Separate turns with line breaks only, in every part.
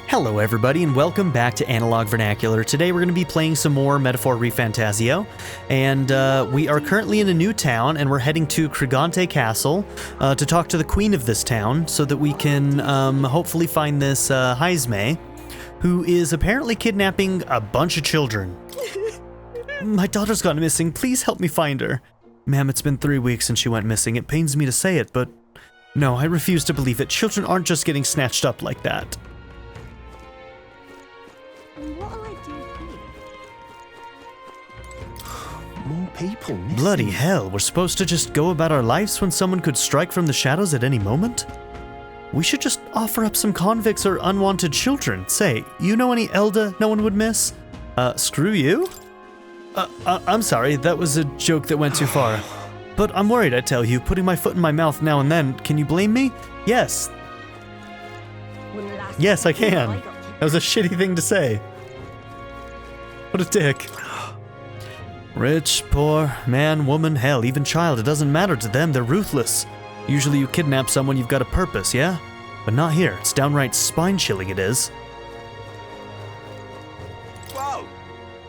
Hello everybody and welcome back to Analog Vernacular. Today we're going to be playing some more Metaphor ReFantazio, and we are currently in a new town and we're heading to Crigante Castle to talk to the queen of this town so that we can hopefully find this Heisme, who is apparently kidnapping a bunch of children. My daughter's gone missing, please help me find her. Ma'am, it's been 3 weeks since she went missing. It pains me to say it, but no, I refuse to believe it. Children aren't just getting snatched up like that.
What'll I do here?
More people missing.
Bloody hell, we're supposed to just go about our lives when someone could strike from the shadows at any moment? We should just offer up some convicts or unwanted children. Say, you know any Elda no one would miss? Screw you? I'm sorry, that was a joke that went too far. But I'm worried, I tell you, putting my foot in my mouth now and then. Can you blame me? Yes. Yes, I can. That was a shitty thing to say. What a dick. Rich, poor, man, woman, hell, even child, it doesn't matter to them, they're ruthless. Usually you kidnap someone, you've got a purpose, yeah? But not here, it's downright spine-chilling it is.
Whoa!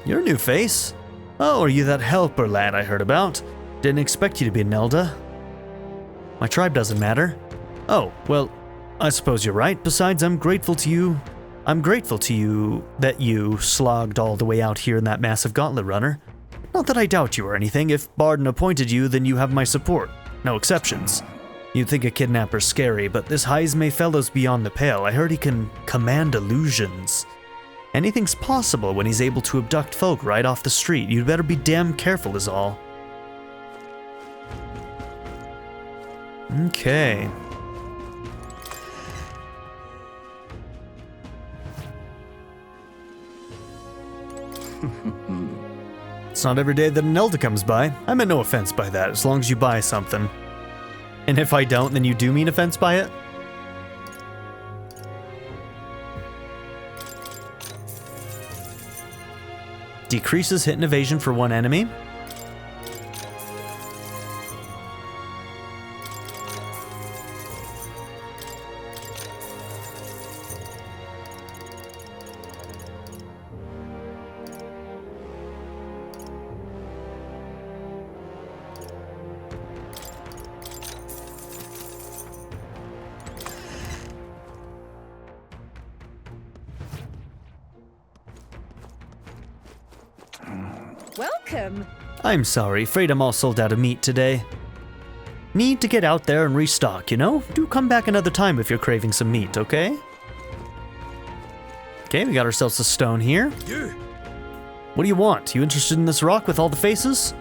You're a new face. Oh, are you that helper lad I heard about? Didn't expect you to be an Elda. My tribe doesn't matter. Oh, well, I suppose you're right. Besides, I'm grateful to you that you slogged all the way out here in that massive gauntlet runner. Not that I doubt you or anything. If Barden appointed you, then you have my support. No exceptions. You'd think a kidnapper's scary, but this Heisme fellow's beyond the pale. I heard he can command illusions. Anything's possible when he's able to abduct folk right off the street. You'd better be damn careful is all. Okay. It's not every day that an Elda comes by. I meant no offense by that, as long as you buy something. And if I don't, then you do mean offense by it? Decreases hit and evasion for one enemy.
Welcome.
I'm sorry, afraid I'm all sold out of meat today. Need to get out there and restock, you know? Do come back another time if you're craving some meat, okay? Okay, we got ourselves a stone here.
You!
What do you want? You interested in this rock with all the faces?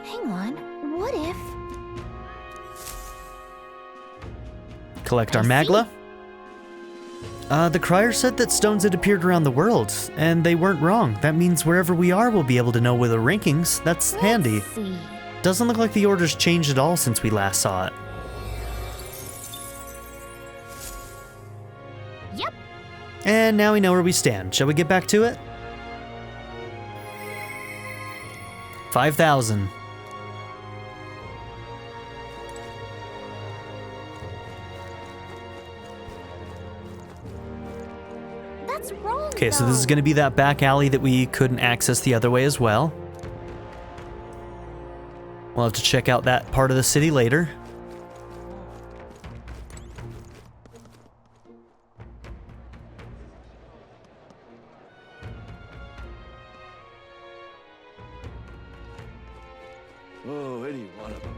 Hang on. What if?
Collect our
I see.
magla. The crier said that stones had appeared around the world, and they weren't wrong. That means wherever we are, we'll be able to know where the rankings. That's handy.
Let's see.
Doesn't look like the order's changed at all since we last saw it.
Yep.
And now we know where we stand. Shall we get back to it? 5,000.
That's wrong.
Okay, so this is going to be that back alley that we couldn't access the other way as well. We'll have to check out that part of the city later.
Oh, any one of them.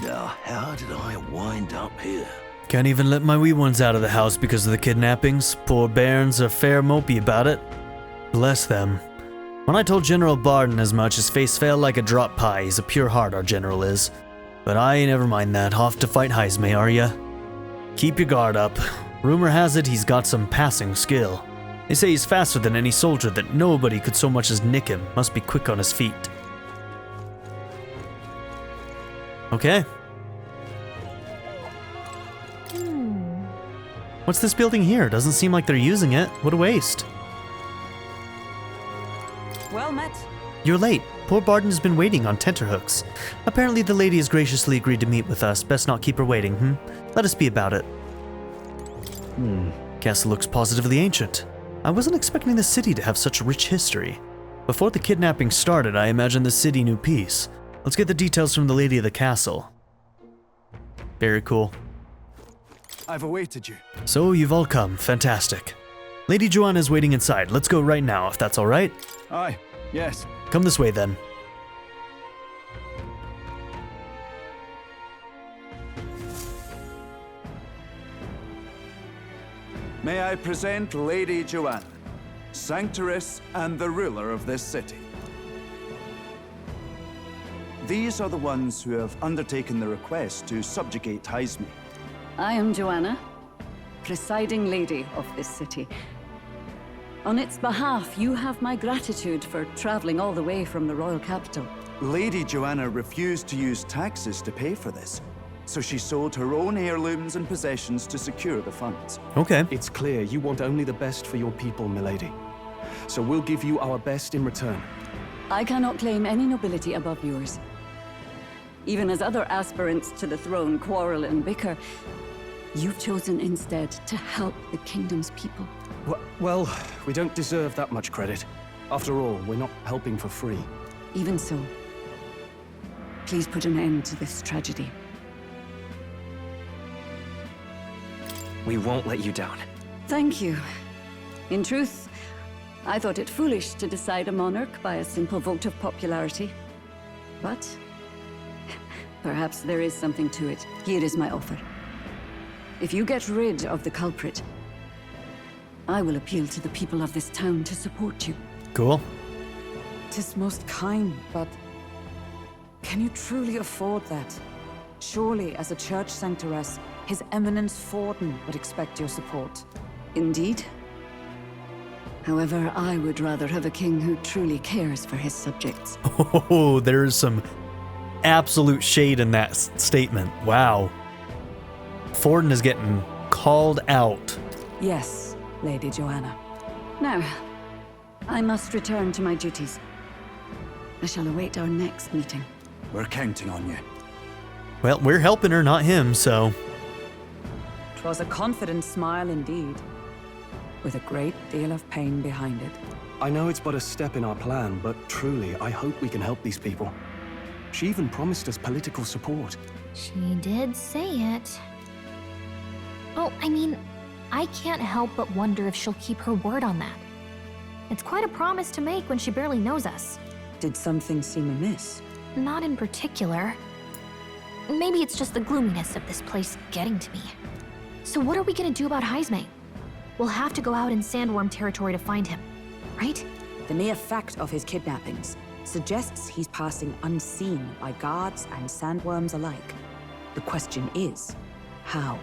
Now, how did I wind up here?
Can't even let my wee ones out of the house because of the kidnappings. Poor bairns are fair mopey about it. Bless them. When I told General Barden as much, his face fell like a drop pie. He's a pure heart, our general is. But never mind that. Off to fight Heisme, are ya? Keep your guard up. Rumor has it he's got some passing skill. They say he's faster than any soldier, that nobody could so much as nick him. Must be quick on his feet. Okay. What's this building here? Doesn't seem like they're using it. What a waste.
Well met.
You're late. Poor Barden has been waiting on tenterhooks. Apparently the lady has graciously agreed to meet with us. Best not keep her waiting, Let us be about it. Castle looks positively ancient. I wasn't expecting the city to have such rich history. Before the kidnapping started, I imagined the city knew peace. Let's get the details from the lady of the castle. Very cool.
I've awaited you.
So you've all come. Fantastic. Lady Joanna is waiting inside. Let's go right now, if that's all right.
Aye, yes.
Come this way, then.
May I present Lady Joanna, Sanctoress and the ruler of this city. These are the ones who have undertaken the request to subjugate Heisme.
I am Joanna, presiding lady of this city. On its behalf, you have my gratitude for traveling all the way from the royal capital.
Lady Joanna refused to use taxes to pay for this, so she sold her own heirlooms and possessions to secure the funds.
Okay.
It's clear you want only the best for your people, milady. So we'll give you our best in return.
I cannot claim any nobility above yours. Even as other aspirants to the throne quarrel and bicker, you've chosen instead to help the kingdom's people.
Well, we don't deserve that much credit. After all, we're not helping for free.
Even so, please put an end to this tragedy.
We won't let you down.
Thank you. In truth, I thought it foolish to decide a monarch by a simple vote of popularity. But perhaps there is something to it. Here is my offer. If you get rid of the culprit, I will appeal to the people of this town to support you.
Cool.
'Tis most kind, but can you truly afford that? Surely, as a church sanctoress, His Eminence Forden would expect your support.
Indeed. However, I would rather have a king who truly cares for his subjects.
Oh, there is some absolute shade in that statement. Wow. Forden is getting called out.
Yes, Lady Joanna.
Now, I must return to my duties. I shall await our next meeting.
We're counting on you.
Well, we're helping her, not him, so...
'Twas a confident smile indeed, with a great deal of pain behind it.
I know it's but a step in our plan, but truly, I hope we can help these people. She even promised us political support.
She did say it. Oh, I mean, I can't help but wonder if she'll keep her word on that. It's quite a promise to make when she barely knows us.
Did something seem amiss?
Not in particular. Maybe it's just the gloominess of this place getting to me. So what are we gonna do about Heisme? We'll have to go out in Sandworm territory to find him, right?
The mere fact of his kidnappings suggests he's passing unseen by guards and sandworms alike. The question is, how?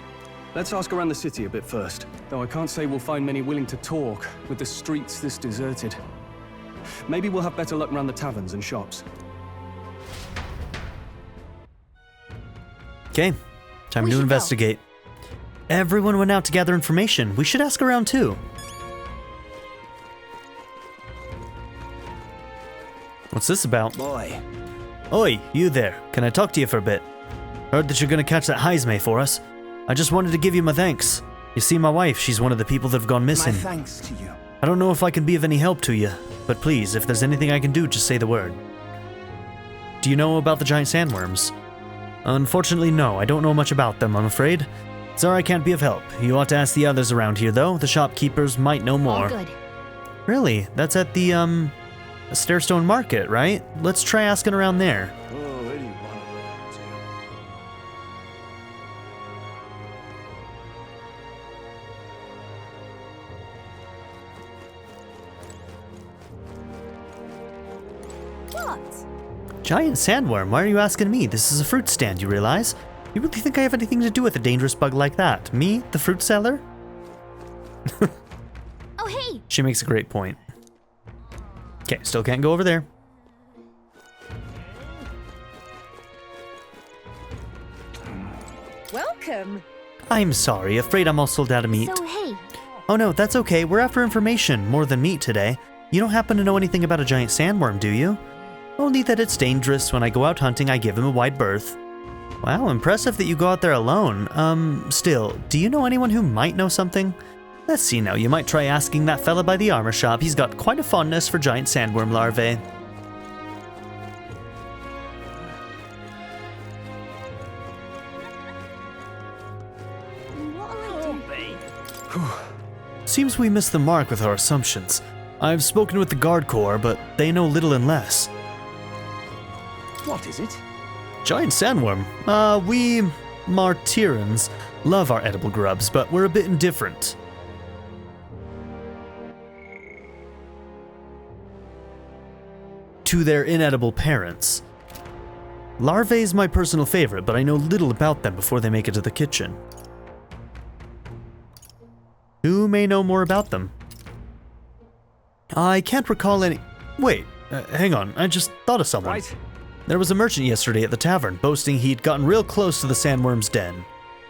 Let's ask around the city a bit first, though I can't say we'll find many willing to talk with the streets this deserted. Maybe we'll have better luck around the taverns and shops.
Okay, time
We
to
should go.
investigate. Everyone went out to gather information. We should ask around too. What's this about?
Boy,
Oi, you there. Can I talk to you for a bit? Heard that you're gonna catch that Heisme for us. I just wanted to give you my thanks. You see, my wife, she's one of the people that have gone
my
missing.
thanks to you.
I don't know if I can be of any help to you, but please, if there's anything I can do, just say the word. Do you know about the giant sandworms? Unfortunately, no. I don't know much about them, I'm afraid. Sorry I can't be of help. You ought to ask the others around here, though. The shopkeepers might know
All
more.
good.
Really? That's at the, Stairstone Market, right? Let's try asking around there.
Oh, any one of them,
What?
Giant sandworm, why are you asking me? This is a fruit stand, you realize? You really think I have anything to do with a dangerous bug like that? Me, the fruit seller?
Oh, hey!
She makes a great point. Okay, still can't go over there.
Welcome!
I'm sorry, afraid I'm all sold out of meat.
So, hey,
Oh no, that's okay, we're after information, more than meat today. You don't happen to know anything about a giant sandworm, do you? Only that it's dangerous. When I go out hunting, I give him a wide berth. Wow, impressive that you go out there alone. Still, do you know anyone who might know something? Let's see now, you might try asking that fella by the armor shop. He's got quite a fondness for giant sandworm larvae. Seems we missed the mark with our assumptions. I've spoken with the Guard Corps, but they know little and less.
What is it?
Giant sandworm. We Martirans love our edible grubs, but we're a bit indifferent. To their inedible parents. Larvae is my personal favorite, but I know little about them before they make it to the kitchen. Who may know more about them? I can't recall any... Wait, hang on, I just thought of someone.
Right.
There was a merchant yesterday at the tavern, boasting he'd gotten real close to the sandworm's den.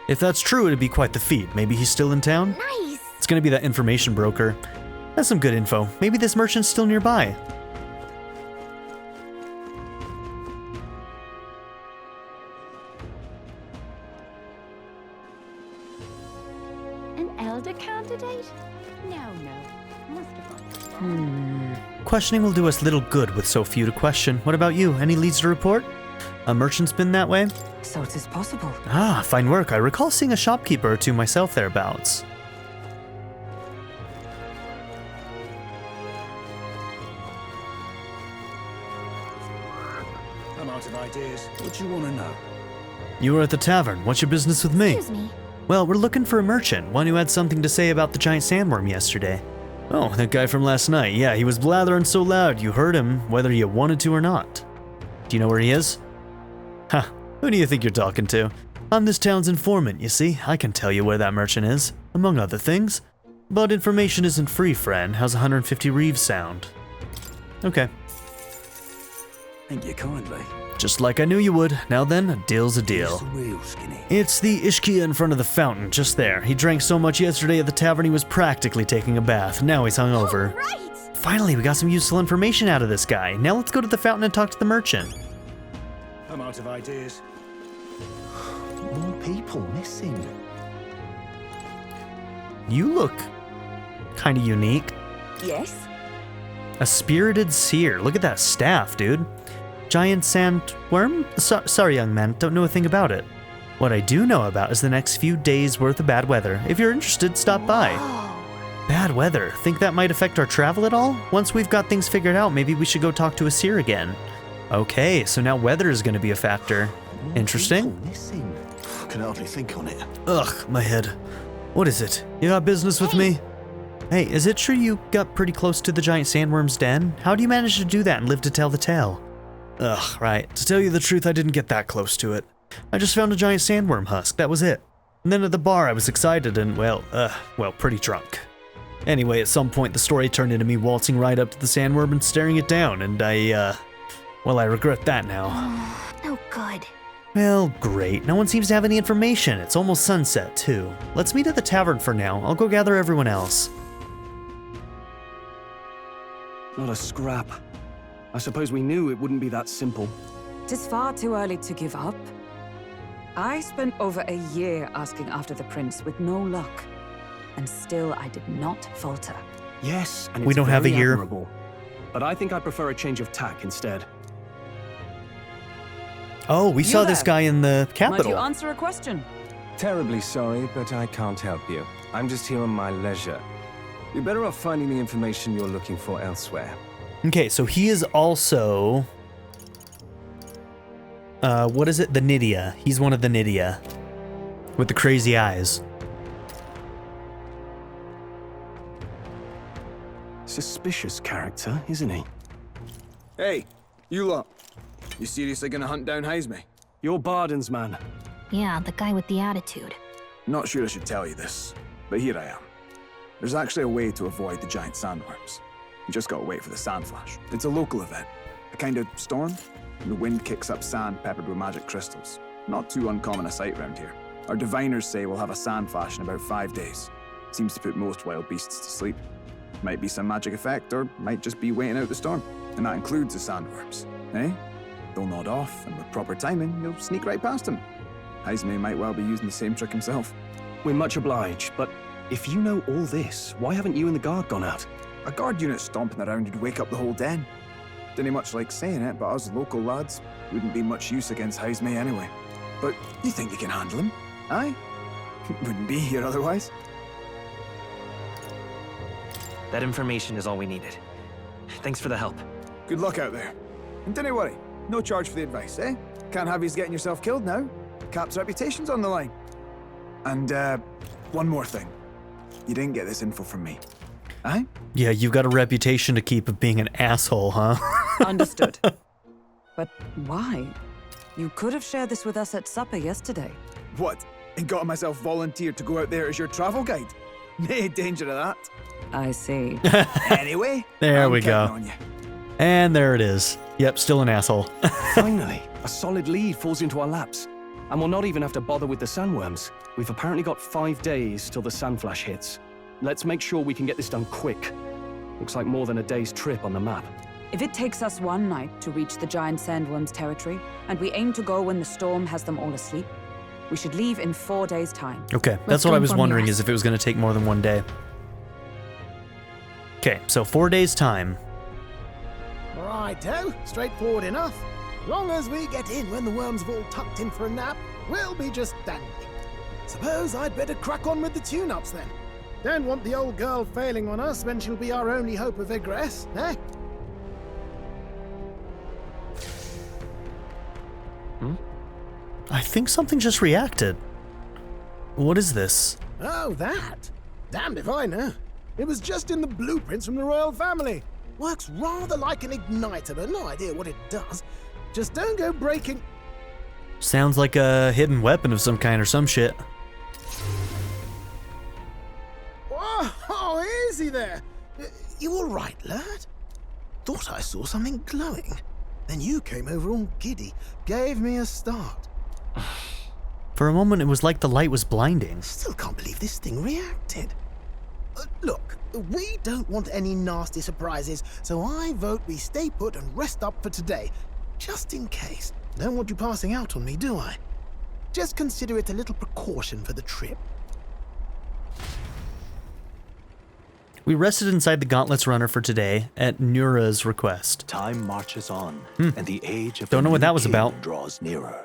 If that's true, it'd be quite the feat. Maybe he's still in town?
Nice!
It's gonna be that information broker. That's some good info. Maybe this merchant's still nearby.
An elder candidate? No. Must have gone.
Questioning will do us little good with so few to question. What about you? Any leads to report? A merchant's been that way?
So it is possible.
Ah, fine work. I recall seeing a shopkeeper or two myself thereabouts.
I'm out of ideas. What do you want to know?
You were at the tavern. What's your business with me?
Excuse me.
Well, we're looking for a merchant, one who had something to say about the giant sandworm yesterday. Oh, that guy from last night. Yeah, he was blathering so loud you heard him, whether you wanted to or not. Do you know where he is? Huh, who do you think you're talking to? I'm this town's informant, you see. I can tell you where that merchant is, among other things. But information isn't free, friend. How's 150 reeves sound? Okay.
Thank you kindly.
Just like I knew you would. Now then, a deal's a deal.
It's the real skinny.
It's the Ishkia in front of the fountain, just there. He drank so much yesterday at the tavern he was practically taking a bath. Now he's hungover.
Right!
Finally, we got some useful information out of this guy. Now let's go to the fountain and talk to the merchant.
I'm out of ideas. More people missing.
You look kind of unique.
Yes?
A spirited seer. Look at that staff, dude. Giant sandworm? Sorry, young man, don't know a thing about it. What I do know about is the next few days worth of bad weather. If you're interested, stop by. Bad weather. Think that might affect our travel at all? Once we've got things figured out, maybe we should go talk to a seer again. Okay, so now weather is going to be a factor. Interesting.
People missing. I can hardly think on it.
Ugh, my head. What is it? You got business with me? Hey, is it true you got pretty close to the giant sandworm's den? How do you manage to do that and live to tell the tale? Ugh, right. To tell you the truth, I didn't get that close to it. I just found a giant sandworm husk, that was it. And then at the bar, I was excited and, well, pretty drunk. Anyway, at some point, the story turned into me waltzing right up to the sandworm and staring it down, and I regret that now.
No good.
Well, great. No one seems to have any information. It's almost sunset, too. Let's meet at the tavern for now. I'll go gather everyone else.
Not a scrap. I suppose we knew it wouldn't be that simple.
Tis far too early to give up. I spent over a year asking after the prince with no luck. And still I did not falter.
Yes, and
We
it's
don't have a
very
year.
admirable. But I think I prefer a change of tack instead.
Oh, we saw
You
this
there.
guy in the
Might
capital.
you answer a question?
Terribly sorry, but I can't help you. I'm just here on my leisure. You're better off finding the information you're looking for elsewhere.
Okay, so he is also... what is it? The Nydia. He's one of the Nydia. With the crazy eyes.
Suspicious character, isn't he?
Hey, you lot. You seriously gonna hunt down Heisme?
You're Barden's man.
Yeah, the guy with the attitude.
Not sure I should tell you this, but here I am. There's actually a way to avoid the giant sandworms. You just gotta wait for the sand flash. It's a local event. A kind of storm. And the wind kicks up sand peppered with magic crystals. Not too uncommon a sight around here. Our diviners say we'll have a sand flash in about 5 days. Seems to put most wild beasts to sleep. Might be some magic effect, or might just be waiting out the storm. And that includes the sandworms, eh? They'll nod off, and with proper timing, you'll sneak right past them. Heisme might well be using the same trick himself.
We're much obliged, but if you know all this, why haven't you and the guard gone out?
A guard unit stomping around would wake up the whole den. Didn't much like saying it, but us local lads wouldn't be much use against Heismay anyway. But you think you can handle him? Aye? Wouldn't be here otherwise.
That information is all we needed. Thanks for the help.
Good luck out there. And don't worry, no charge for the advice, eh? Can't have yous getting yourself killed now. Cap's reputation's on the line. And, one more thing. You didn't get this info from me. Aye?
Yeah, you've got a reputation to keep of being an asshole, huh?
Understood. But why? You could have shared this with us at supper yesterday.
What? And got myself volunteered to go out there as your travel guide? Nay danger of that.
I see.
Anyway,
there
I'm
we go.
counting on you.
And there it is. Yep, still an asshole.
Finally, a solid lead falls into our laps. And we'll not even have to bother with the sandworms. We've apparently got 5 days till the sandflash hits. Let's make sure we can get this done quick. Looks like more than a day's trip on the map.
If it takes us one night to reach the giant sandworm's territory, and we aim to go when the storm has them all asleep, we should leave in 4 days' time.
Okay, that's what I was wondering, is if it was going to take more than 1 day. Okay, so 4 days' time.
Righto, straightforward enough. Long as we get in when the worms have all tucked in for a nap, we'll be just dandy. Suppose I'd better crack on with the tune-ups then. Don't want the old girl failing on us when she'll be our only hope of egress, eh?
I think something just reacted. What is this?
Oh, that? Damned if I know. It was just in the blueprints from the royal family. Works rather like an igniter, but no idea what it does. Just don't go breaking...
Sounds like a hidden weapon of some kind or some shit.
Oh, easy there. You all right, lad? Thought I saw something glowing. Then you came over all giddy, gave me a start.
For a moment, it was like the light was blinding.
Still can't believe this thing reacted. Look, we don't want any nasty surprises, so I vote we stay put and rest up for today. Just in case. Don't want you passing out on me, do I? Just consider it a little precaution for the trip.
We rested inside the Gauntlet's runner for today at Nura's request.
Time marches on, and the age of
Don't know what that was about.
draws nearer.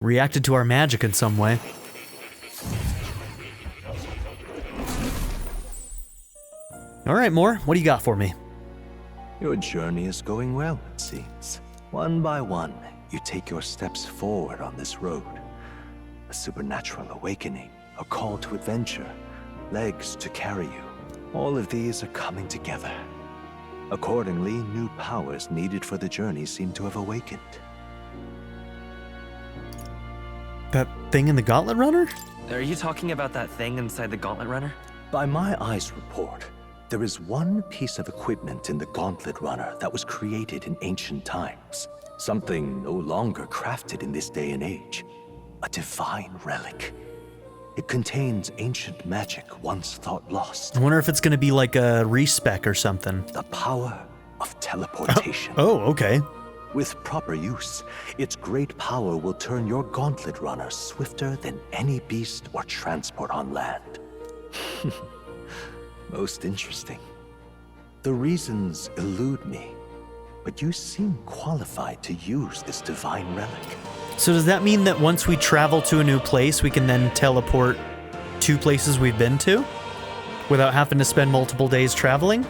Reacted to our magic in some way. All right, Moore, what do you got for me?
Your journey is going well, it seems. One by one, you take your steps forward on this road. A supernatural awakening, a call to adventure, legs to carry you. All of these are coming together. Accordingly, new powers needed for the journey seem to have awakened.
That thing in the Gauntlet Runner?
Are you talking about that thing inside the Gauntlet Runner?
By my eyes report, there is one piece of equipment in the Gauntlet Runner that was created in ancient times. Something no longer crafted in this day and age. A divine relic. It contains ancient magic once thought lost.
I wonder if it's going to be like a respec or something.
The power of teleportation.
Oh, okay.
With proper use, its great power will turn your Gauntlet Runner swifter than any beast or transport on land. Most interesting. The reasons elude me, but you seem qualified to use this divine relic.
So does that mean that once we travel to a new place, we can then teleport to places we've been to without having to spend multiple days traveling?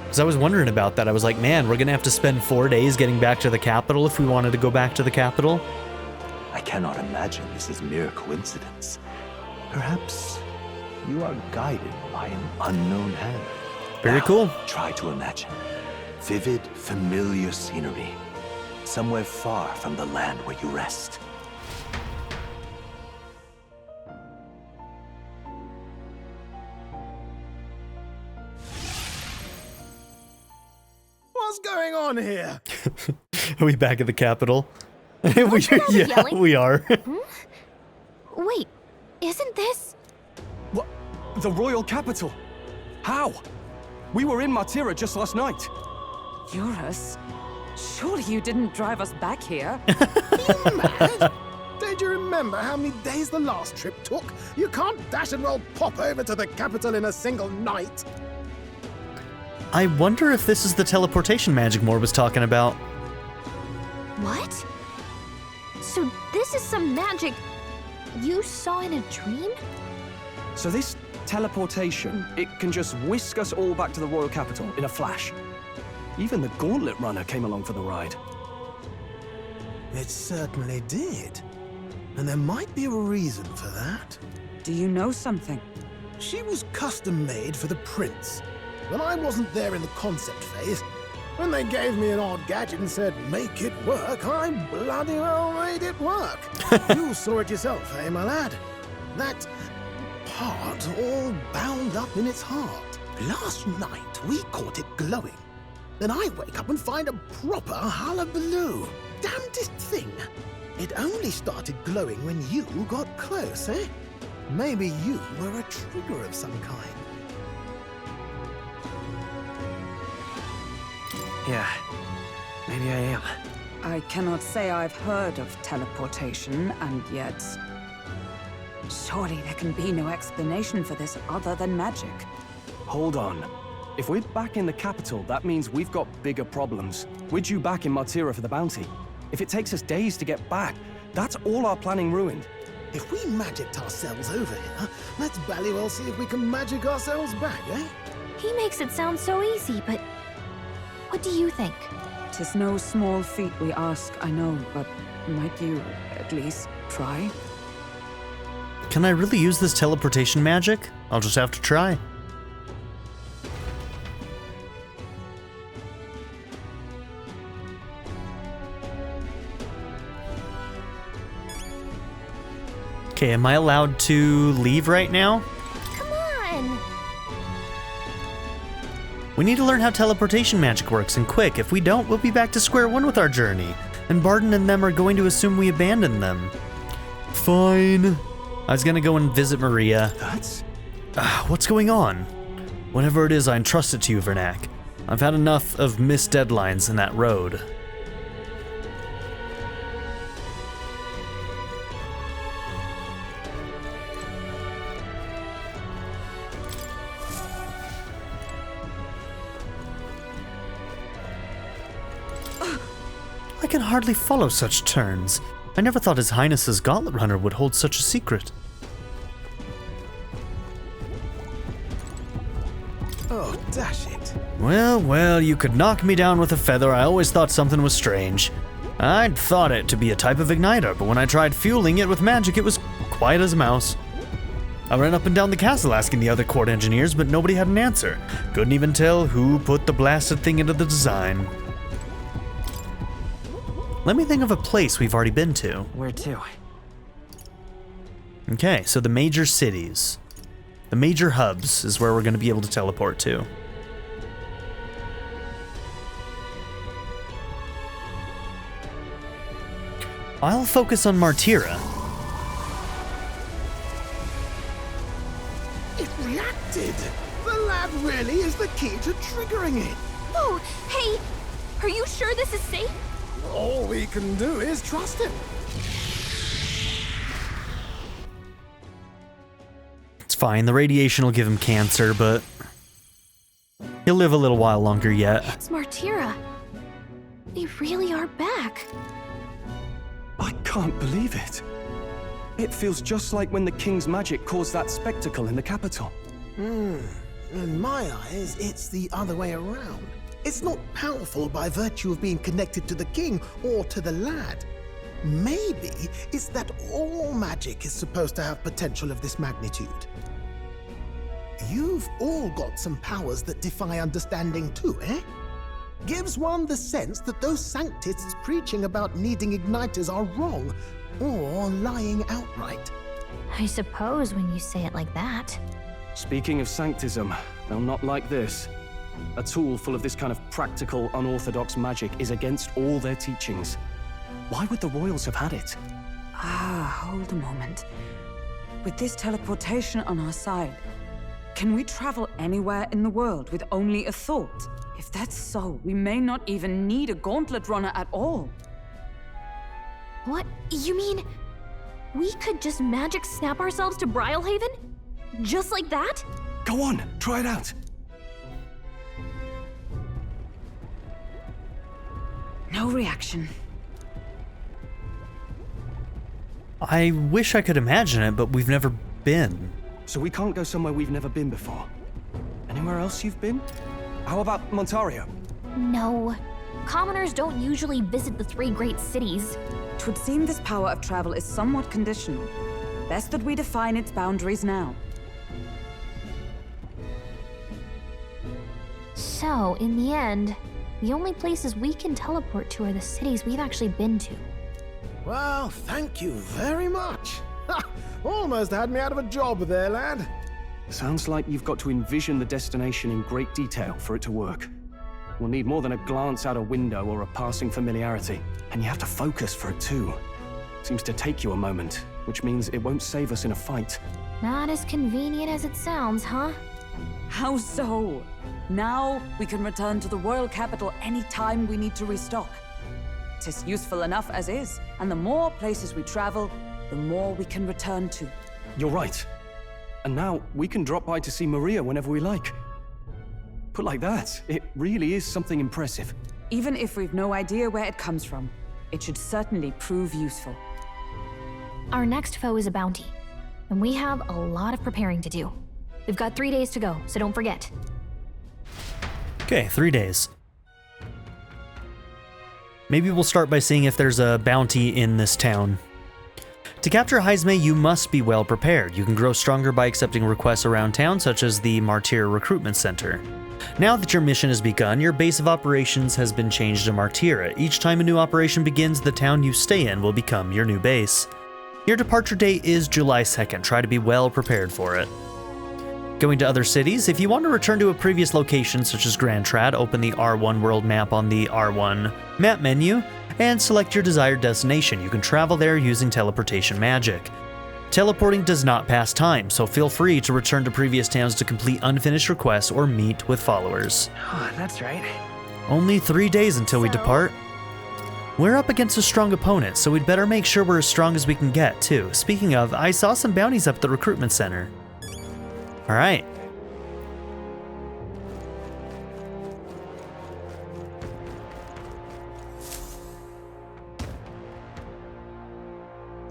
Because I was wondering about that. I was like, man, we're going to have to spend 4 days getting back to the capital if we wanted to go back to the capital.
I cannot imagine this is mere coincidence. Perhaps you are guided by an unknown hand.
Very
Now,
cool.
Try to imagine vivid, familiar scenery, somewhere far from the land where you rest.
What's going on here?
Are we back at the capital?
Yelling?
We are.
Wait, isn't this...
What? The royal capital? How? We were in Martira just last night.
Eurus? Surely you didn't drive us back here.
Are you mad? Don't you remember how many days the last trip took? You can't dash and roll pop over to the capital in a single night.
I wonder if this is the teleportation magic Moore was talking about.
What? So this is some magic you saw in a dream?
So this teleportation, it can just whisk us all back to the royal capital in a flash. Even the Gauntlet Runner came along for the ride.
It certainly did. And there might be a reason for that.
Do you know something?
She was custom made for the prince. When I wasn't there in the concept phase, when they gave me an odd gadget and said, make it work, I bloody well made it work. You saw it yourself, eh, my lad? That part all bound up in its heart. Last night, we caught it glowing. Then I wake up and find a proper hullabaloo. Damnedest thing. It only started glowing when you got close, eh? Maybe you were a trigger of some kind.
Yeah, maybe I am.
I cannot say I've heard of teleportation, and yet... surely there can be no explanation for this other than magic.
Hold on. If we're back in the capital, that means we've got bigger problems. We're due back in Martira for the bounty. If it takes us days to get back, that's all our planning ruined.
If we magicked ourselves over here, let's bally well see if we can magic ourselves back, eh?
He makes it sound so easy, but what do you think?
'Tis no small feat we ask, I know, but might you at least try?
Can I really use this teleportation magic? I'll just have to try. Okay, am I allowed to leave right now?
Come on!
We need to learn how teleportation magic works, and quick. If we don't, we'll be back to square one with our journey, and Barton and them are going to assume we abandoned them. Fine. I was gonna go and visit Maria.
That's...
What's going on? Whatever it is, I entrust it to you, Vernac. I've had enough of missed deadlines in that road. I can hardly follow such turns. I never thought His Highness's Gauntlet Runner would hold such a secret.
Oh, dash it.
Well, well, you could knock me down with a feather. I always thought something was strange. I'd thought it to be a type of igniter, but when I tried fueling it with magic, it was quiet as a mouse. I ran up and down the castle asking the other court engineers, but nobody had an answer. Couldn't even tell who put the blasted thing into the design. Let me think of a place we've already been to.
Where to?
Okay, so the major cities. The major hubs is where we're going to be able to teleport to. I'll focus on Martira.
It reacted. The lad really is the key to triggering it.
Oh, hey! Are you sure this is safe?
All we can do is trust him.
It's fine, the radiation will give him cancer, but he'll live a little while longer yet.
It's Martira. They really are back.
I can't believe it. It feels just like when the king's magic caused that spectacle in the capital.
In my eyes, it's the other way around. It's not powerful by virtue of being connected to the king or to the lad. Maybe it's that all magic is supposed to have potential of this magnitude. You've all got some powers that defy understanding too, eh? Gives one the sense that those sanctists preaching about needing igniters are wrong, or lying outright.
I suppose when you say it like that.
Speaking of sanctism, they'll not like this. A tool full of this kind of practical, unorthodox magic is against all their teachings. Why would the royals have had it?
Hold a moment. With this teleportation on our side, Can we travel anywhere in the world with only a thought? If that's so, we may not even need a gauntlet runner at all.
What? You mean we could just magic snap ourselves to Brylehaven? Just like that?
Go on, try it out.
No reaction.
I wish I could imagine it, but we've never been.
So we can't go somewhere we've never been before. Anywhere else you've been? How about Martira?
No. Commoners don't usually visit the 3 great cities.
It would seem this power of travel is somewhat conditional. Best that we define its boundaries now.
So, in the end, the only places we can teleport to are the cities we've actually been to.
Well, thank you very much. Ha! Almost had me out of a job there, lad.
Sounds like you've got to envision the destination in great detail for it to work. We'll need more than a glance out a window or a passing familiarity. And you have to focus for it too. Seems to take you a moment, which means it won't save us in a fight.
Not as convenient as it sounds, huh?
How so? Now we can return to the royal capital any time we need to restock. 'Tis useful enough as is, and the more places we travel, the more we can return to.
You're right. And now we can drop by to see Maria whenever we like. Put like that, it really is something impressive.
Even if we've no idea where it comes from, it should certainly prove useful.
Our next foe is a bounty, and we have a lot of preparing to do. We've got 3 days to go, so don't forget.
Okay, 3 days. Maybe we'll start by seeing if there's a bounty in this town. To capture Heisme, you must be well prepared. You can grow stronger by accepting requests around town, such as the Martira Recruitment Center. Now that your mission has begun, your base of operations has been changed to Martira. Each time a new operation begins, the town you stay in will become your new base. Your departure date is July 2nd. Try to be well prepared for it. Going to other cities, if you want to return to a previous location such as Grand Trad, open the R1 world map on the R1 map menu and select your desired destination. You can travel there using teleportation magic. Teleporting does not pass time, so feel free to return to previous towns to complete unfinished requests or meet with followers.
Oh, that's right.
Only 3 days until we depart. We're up against a strong opponent, so we'd better make sure we're as strong as we can get, too. Speaking of, I saw some bounties up at the recruitment center. All right.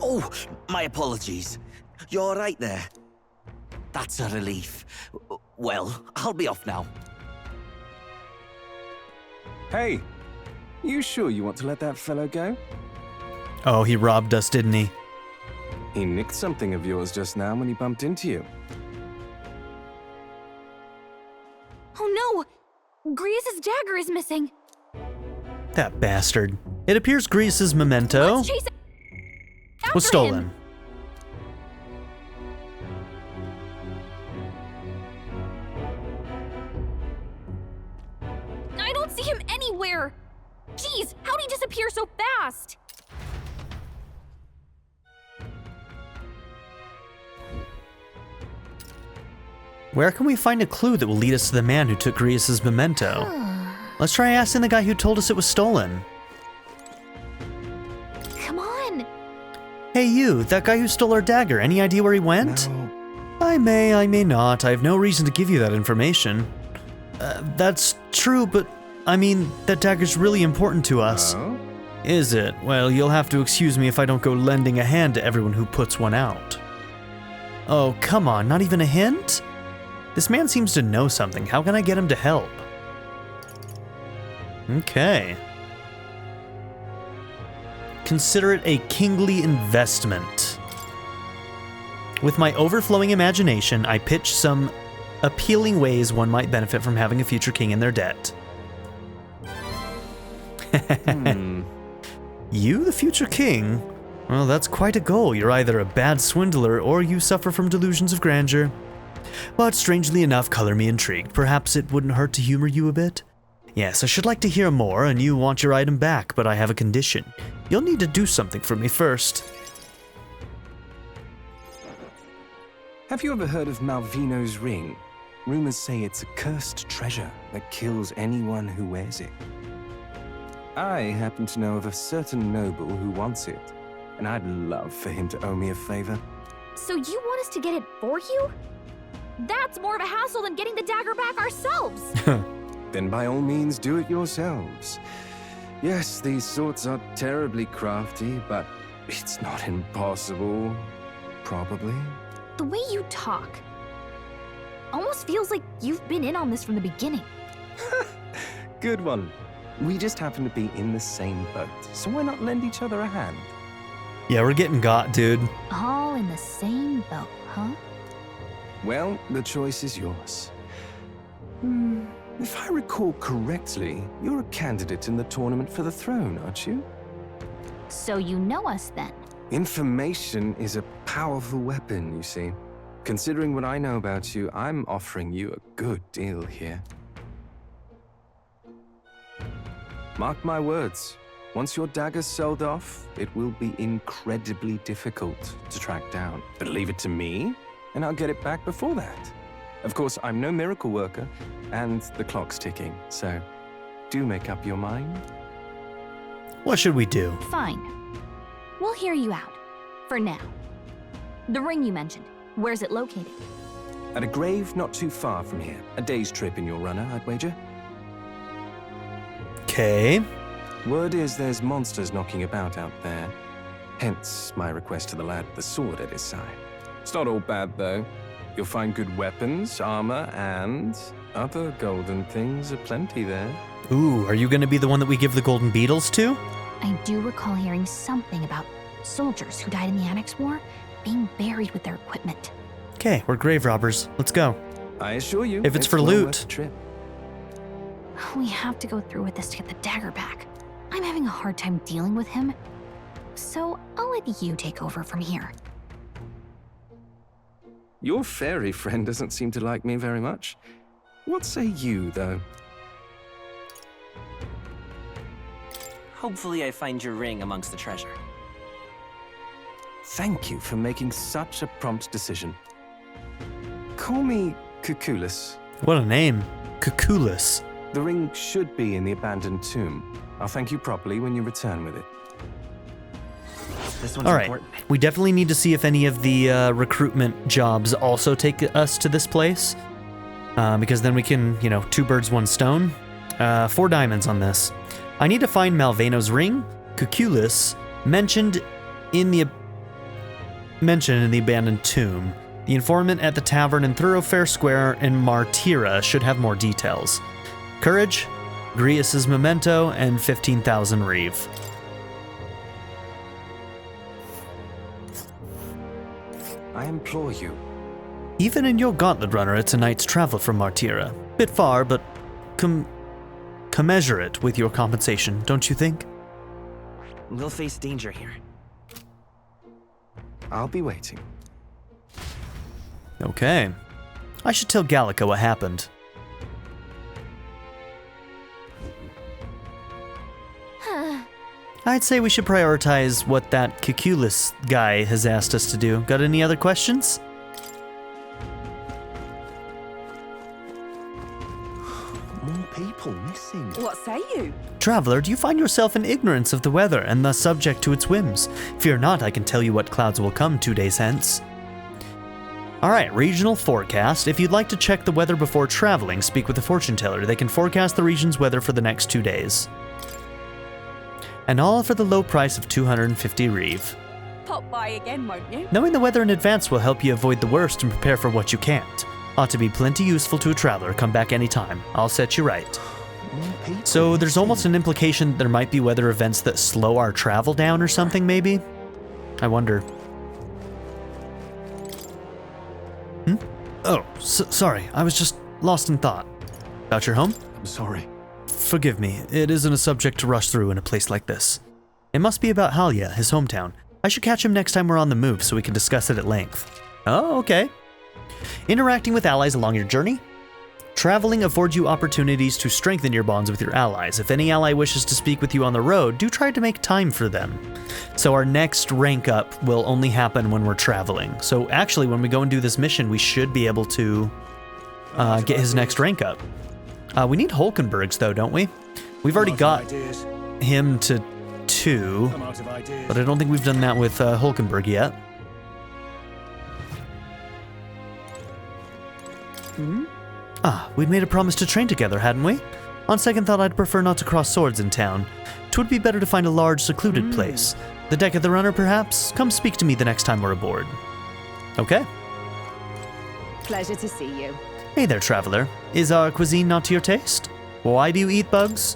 Oh, my apologies. You're right there. That's a relief. Well, I'll be off now.
Hey, you sure you want to let that fellow go?
Oh, he robbed us, didn't he?
He nicked something of yours just now when he bumped into you.
Oh no! Griez's dagger is missing!
That bastard. It appears Griez's memento
Let's chase after
was stolen.
him. I don't see him anywhere! Jeez, how'd he disappear so fast?
Where can we find a clue that will lead us to the man who took Griez's memento? Let's try asking the guy who told us it was stolen.
Come on!
Hey you, that guy who stole our dagger, any idea where he went?
No.
I may not. I have no reason to give you that information. That's true, but I mean, that dagger's really important to us.
Oh?
Is it? Well, you'll have to excuse me if I don't go lending a hand to everyone who puts one out. Oh, come on, not even a hint? This man seems to know something. How can I get him to help? Okay. Consider it a kingly investment. With my overflowing imagination, I pitch some appealing ways one might benefit from having a future king in their debt. You, the future king? Well, that's quite a goal. You're either a bad swindler or you suffer from delusions of grandeur. But strangely enough, color me intrigued. Perhaps it wouldn't hurt to humor you a bit? Yes, I should like to hear more, and you want your item back, but I have a condition. You'll need to do something for me first.
Have you ever heard of Malvino's ring? Rumors say it's a cursed treasure that kills anyone who wears it. I happen to know of a certain noble who wants it, and I'd love for him to owe me a favor.
So you want us to get it for you? That's more of a hassle than getting the dagger back ourselves.
Then by all means do it yourselves. Yes, these swords are terribly crafty, but it's not impossible. Probably.
The way you talk almost feels like you've been in on this from the beginning.
Good one. We just happen to be in the same boat, so why not lend each other a hand?
Yeah, we're getting got, dude.
All in the same boat, huh?
Well, the choice is yours. If I recall correctly, you're a candidate in the tournament for the throne, aren't you?
So you know us then?
Information is a powerful weapon, you see. Considering what I know about you, I'm offering you a good deal here. Mark my words, once your dagger's sold off, it will be incredibly difficult to track down. But leave it to me, and I'll get it back before that. Of course, I'm no miracle worker, and the clock's ticking, so do make up your mind.
What should we do?
Fine. We'll hear you out. For now. The ring you mentioned, where's it located?
At a grave not too far from here. A day's trip in your runner, I'd wager.
Okay.
Word is there's monsters knocking about out there. Hence my request to the lad with the sword at his side. It's not all bad, though. You'll find good weapons, armor, and other golden things aplenty there.
Ooh, are you going to be the one that we give the golden beetles to?
I do recall hearing something about soldiers who died in the Annex War being buried with their equipment.
Okay, we're grave robbers. Let's go.
I assure you,
if it's for
well
loot.
worth the trip.
We have to go through with this to get the dagger back. I'm having a hard time dealing with him, so I'll let you take over from here.
Your fairy friend doesn't seem to like me very much. What say you, though?
Hopefully I find your ring amongst the treasure.
Thank you for making such a prompt decision. Call me Cuculus.
What a name. Cuculus.
The ring should be in the abandoned tomb. I'll thank you properly when you return with it.
This one's
All right.
important.
We definitely need to see if any of the recruitment jobs also take us to this place. Because then we can, you know, 2 birds, 1 stone. 4 diamonds on this. I need to find Malveno's ring, Cuculus, mentioned in the abandoned tomb. The informant at the tavern in Thoroughfare Square in Martira should have more details. Courage, Grius's memento, and 15,000 reeve.
I implore you.
Even in your gauntlet runner, it's a night's travel from Martira. Bit far, but commensurate with your compensation, don't you think?
We'll face danger here.
I'll be waiting.
Okay. I should tell Gallica what happened. I'd say we should prioritize what that Cuculus guy has asked us to do. Got any other questions?
More people missing.
What say you?
Traveler, do you find yourself in ignorance of the weather and thus subject to its whims? Fear not, I can tell you what clouds will come 2 days hence. Alright, regional forecast. If you'd like to check the weather before traveling, speak with a fortune teller. They can forecast the region's weather for the next 2 days. And all for the low price of 250 reeve.
Pop by again, won't you?
Knowing the weather in advance will help you avoid the worst and prepare for what you can't. Ought to be plenty useful to a traveler. Come back anytime. I'll set you right. So there's almost an implication that there might be weather events that slow our travel down or something, maybe? I wonder. Oh, sorry. I was just lost in thought. About your home?
I'm sorry.
Forgive me. It isn't a subject to rush through in a place like this. It must be about Halia, his hometown. I should catch him next time we're on the move so we can discuss it at length. Oh, okay. Interacting with allies along your journey. Traveling affords you opportunities to strengthen your bonds with your allies. If any ally wishes to speak with you on the road, do try to make time for them. So our next rank up will only happen when we're traveling. So actually, when we go and do this mission, we should be able to get his next rank up. We need Hulkenberg's though, don't we? We've already got him to 2, but I don't think we've done that with Hulkenberg yet. We'd made a promise to train together, hadn't we? On second thought, I'd prefer not to cross swords in town. 'Twould be better to find a large, secluded place. The deck of the runner, perhaps? Come speak to me the next time we're aboard. Okay.
Pleasure to see you.
Hey there, traveler. Is our cuisine not to your taste? Why do you eat bugs?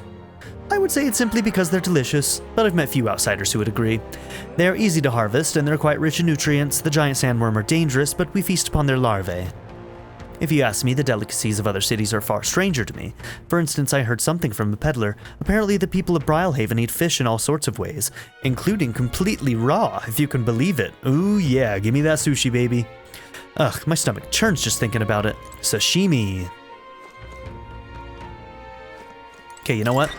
I would say it's simply because they're delicious, but I've met few outsiders who would agree. They're easy to harvest, and they're quite rich in nutrients. The giant sandworm are dangerous, but we feast upon their larvae. If you ask me, the delicacies of other cities are far stranger to me. For instance, I heard something from a peddler. Apparently the people of Brylehaven eat fish in all sorts of ways, including completely raw, if you can believe it. Ooh yeah, give me that sushi, baby. Ugh, my stomach churns just thinking about it. Sashimi. Okay, you know what?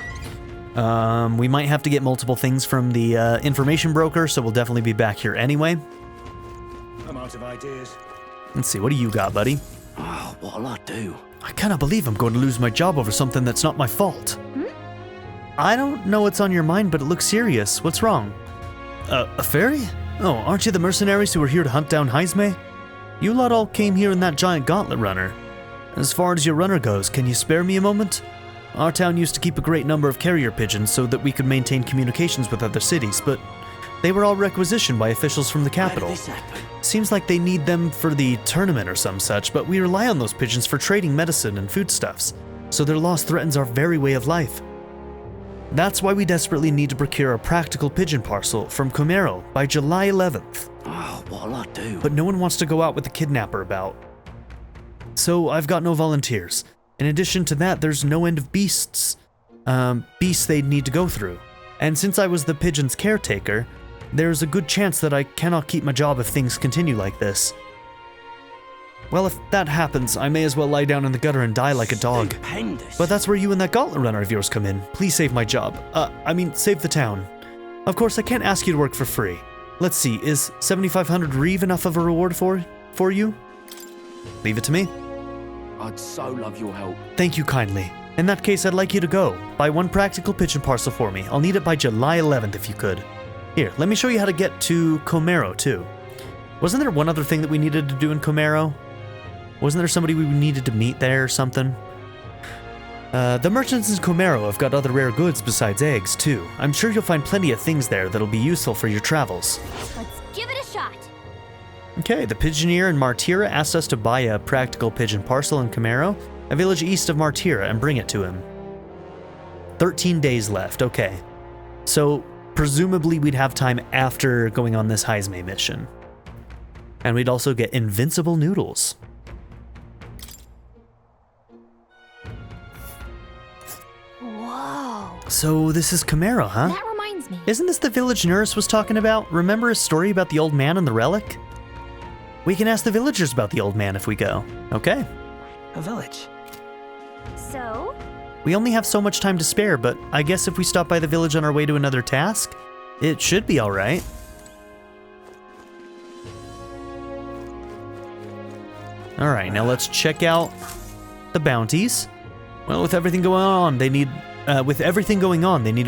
We might have to get multiple things from the information broker, so we'll definitely be back here anyway.
I'm out of ideas.
Let's see, what do you got, buddy?
Oh, what'll I do?
I cannot believe I'm going to lose my job over something that's not my fault. I don't know what's on your mind, but it looks serious. What's wrong? A fairy? Oh, aren't you the mercenaries who were here to hunt down Heisme? You lot all came here in that giant gauntlet runner. As far as your runner goes, can you spare me a moment? Our town used to keep a great number of carrier pigeons so that we could maintain communications with other cities, but they were all requisitioned by officials from the capital. Seems like they need them for the tournament or some such, but we rely on those pigeons for trading medicine and foodstuffs, so their loss threatens our very way of life. That's why we desperately need to procure a practical pigeon parcel from Comero by July 11th.
Oh, what'll I do?
But no one wants to go out with the kidnapper about. So I've got no volunteers. In addition to that, there's no end of beasts they'd need to go through. And since I was the pigeon's caretaker, there's a good chance that I cannot keep my job if things continue like this. Well, if that happens, I may as well lie down in the gutter and die like a dog.
Stupendous.
But that's where you and that gauntlet runner of yours come in. Please save my job. Save the town. Of course, I can't ask you to work for free. Let's see, is 7,500 reeve enough of a reward for you? Leave it to me.
I'd so love your help.
Thank you kindly. In that case, I'd like you to go. Buy one practical pigeon parcel for me. I'll need it by July 11th if you could. Here, let me show you how to get to Comero, too. Wasn't there one other thing that we needed to do in Comero? Wasn't there somebody we needed to meet there or something? The merchants in Comero have got other rare goods besides eggs, too. I'm sure you'll find plenty of things there that'll be useful for your travels.
Let's give it a shot.
Okay, the pigeoneer in Martira asked us to buy a practical pigeon parcel in Comero, a village east of Martira, and bring it to him. 13 days left, okay. So, presumably we'd have time after going on this Heisme mission. And we'd also get invincible noodles.
Whoa.
So this is Comero, huh?
That reminds me.
Isn't this the village Nurse was talking about? Remember his story about the old man and the relic? We can ask the villagers about the old man if we go. Okay.
A village.
So?
We only have so much time to spare, but I guess if we stop by the village on our way to another task, it should be alright. Alright, now let's check out the bounties. Well, with everything going on, they need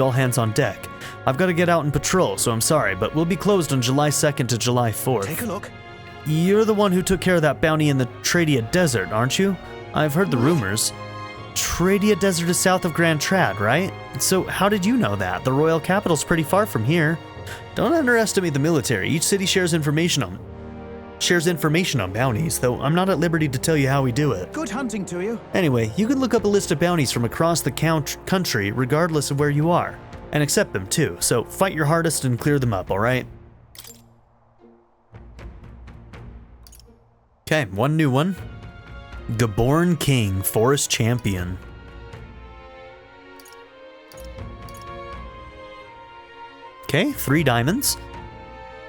all hands on deck. I've got to get out and patrol, so I'm sorry, but we'll be closed on July 2nd to July 4th.
Take a look.
You're the one who took care of that bounty in the Tradia Desert, aren't you? I've heard the rumors. Tradia Desert is south of Grand Trad, right? So how did you know that? The royal capital's pretty far from here. Don't underestimate the military. Each city shares information on bounties, though I'm not at liberty to tell you how we do it.
Good hunting to you.
Anyway, you can look up a list of bounties from across the country regardless of where you are, and accept them too, so fight your hardest and clear them up, alright? Okay, one new one. Gaborn King, Forest Champion. Okay, 3 diamonds.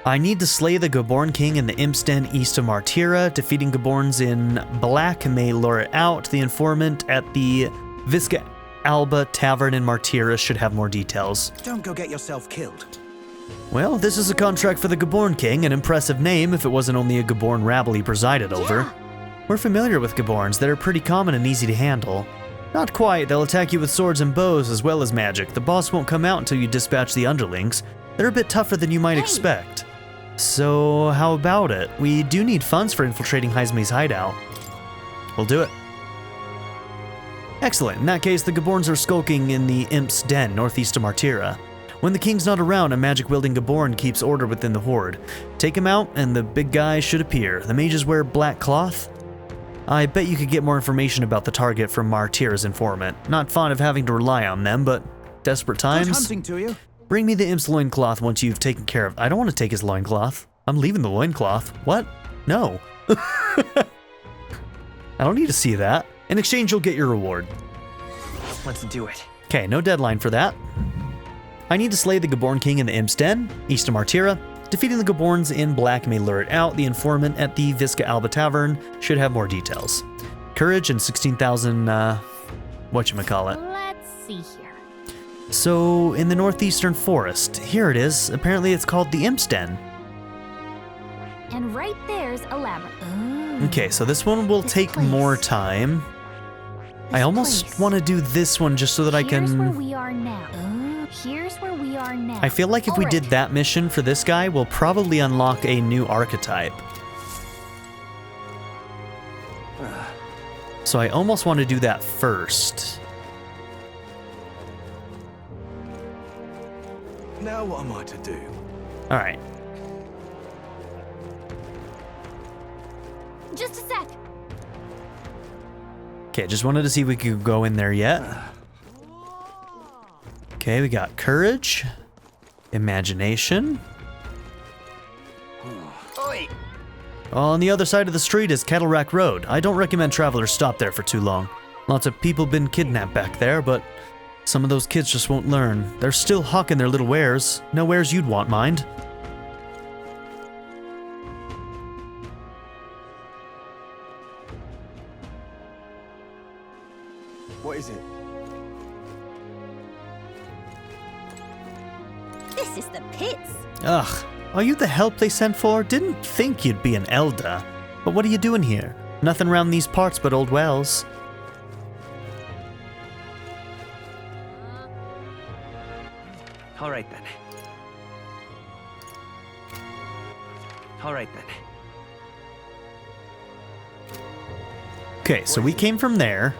I need to slay the Gaborn King in the Imp's Den east of Martira. Defeating Gaborns in black may lure it out. The informant at the Visca Alba Tavern in Martira should have more details.
Don't go get yourself killed.
Well, this is a contract for the Gaborn King, an impressive name if it wasn't only a Gaborn rabble he presided over. We're familiar with Gaborns. They're pretty common and easy to handle. Not quite. They'll attack you with swords and bows as well as magic. The boss won't come out until you dispatch the underlings. They're a bit tougher than you might expect. So, how about it? We do need funds for infiltrating Heisme's hideout. We'll do it. Excellent. In that case, the Gaborns are skulking in the Imp's Den, northeast of Martira. When the king's not around, a magic-wielding Gaborn keeps order within the horde. Take him out, and the big guy should appear. The mages wear black cloth. I bet you could get more information about the target from Martira's informant. Not fond of having to rely on them, but desperate times.
Good hunting to you.
Bring me the Imp's loincloth once you've taken care of. I don't want to take his loincloth. I'm leaving the loincloth. What? No. I don't need to see that. In exchange, you'll get your reward.
Let's do it.
Okay, no deadline for that. I need to slay the Gaborn King in the Imp's Den, east of Martira. Defeating the Gaborns in black may lure it out. The informant at the Visca Alba Tavern should have more details. Courage and 16,000, whatchamacallit.
Let's see here.
So, in the northeastern forest, here it is. Apparently it's called the Imp's Den.
And right there's a labyrinth.
Okay, so this one will take more time. I almost want to do this one just so that I can...
Here's where we are now. Here's where we are now.
I feel like if we did that mission for this guy, we'll probably unlock a new archetype. So I almost want to do that first.
Now what am I to do?
All right.
Just a sec.
Okay, just wanted to see if we could go in there yet. Okay, we got courage, imagination. On the other side of the street is Cattle Rack Road. I don't recommend travelers stop there for too long. Lots of people been kidnapped back there, but some of those kids just won't learn. They're still hawking their little wares. No wares you'd want, mind.
What is it?
This is the pits.
Ugh, are you the help they sent for? Didn't think you'd be an elder. But what are you doing here? Nothing around these parts but old wells.
All right then. All right then.
Okay, so we came from there.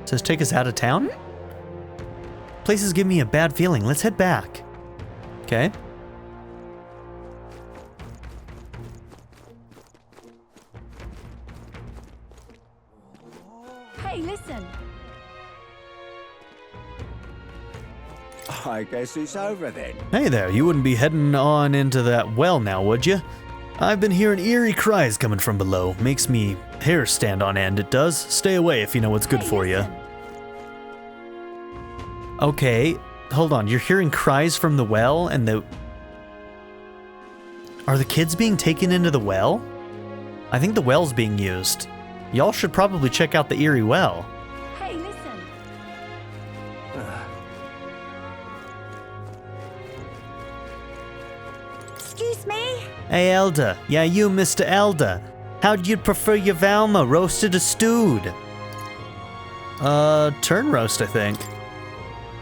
Says take us out of town? Places give me a bad feeling. Let's head back. Okay.
Hey, listen.
I guess it's over then.
Hey there, you wouldn't be heading on into that well now, would you? I've been hearing eerie cries coming from below. Makes me hair stand on end, it does. Stay away if you know what's good for you. Okay, hold on. You're hearing cries from the well and the... Are the kids being taken into the well? I think the well's being used. Y'all should probably check out the eerie well.
Hey, listen.
Excuse me?
Hey, Elder. Yeah, you, Mr. Elder. How'd you prefer your Valma, roasted or stewed? Turn roast, I think.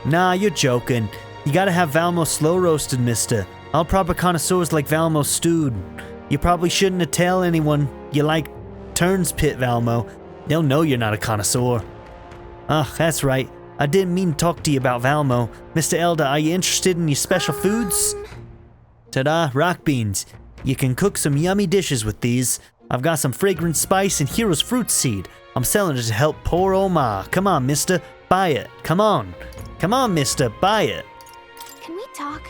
Nah, you're joking. You gotta have Valmo slow roasted, mister. All proper connoisseurs like Valmo stewed. You probably shouldn't have tell anyone you like turns pit Valmo. They'll know you're not a connoisseur. That's right. I didn't mean to talk to you about Valmo. Mr. Elder, are you interested in your special foods? Ta-da, rock beans. You can cook some yummy dishes with these. I've got some fragrant spice and Hero's fruit seed. I'm selling it to help poor old Ma. Come on, mister. Buy it. Come on. Come on, mister. Buy it.
Can we talk?